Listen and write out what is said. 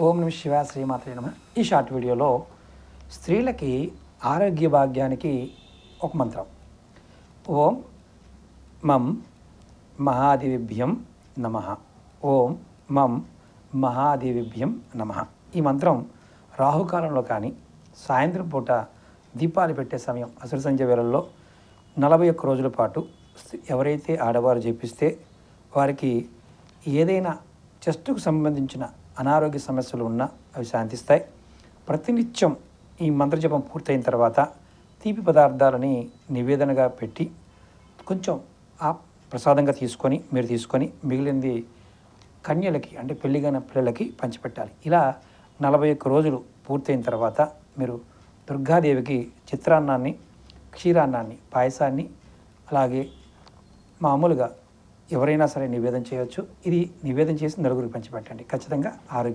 ఓం నమ శివాయ శ్రీమాత్రే నమః. ఈ షార్ట్ వీడియోలో స్త్రీలకి ఆరోగ్య భాగ్యానికి ఒక మంత్రం. ఓం మం మహాదేవిభ్యం నమః. ఓం మం మహాదేవిభ్యం నమః. ఈ మంత్రం రాహుకాలంలో కానీ సాయంత్రం పూట దీపాలు పెట్టే సమయం అసుర సంధ్య వేళల్లో 41 రోజుల పాటు ఎవరైతే ఆడవారు జపిస్తే వారికి ఏదైనా చెస్టుకు సంబంధించిన అనారోగ్య సమస్యలు ఉన్నా అవి శాంతిస్తాయి. ప్రతినిత్యం ఈ మంత్రజపం పూర్తయిన తర్వాత తీపి పదార్థాలని నివేదనగా పెట్టి కొంచెం ఆ ప్రసాదంగా మీరు తీసుకొని మిగిలింది కన్యలకి అంటే పెళ్లిగాన పిల్లలకి పంచిపెట్టాలి. ఇలా 41 రోజులు పూర్తయిన తర్వాత మీరు దుర్గాదేవికి చిత్రాన్నాన్ని, క్షీరాన్నాన్ని, పాయసాన్ని అలాగే మామూలుగా ఎవరైనా సరే నివేదన చేయవచ్చు. ఇది నివేదన చేసి నలుగురికి పంచిపెట్టండి. ఖచ్చితంగా ఆరోగ్యం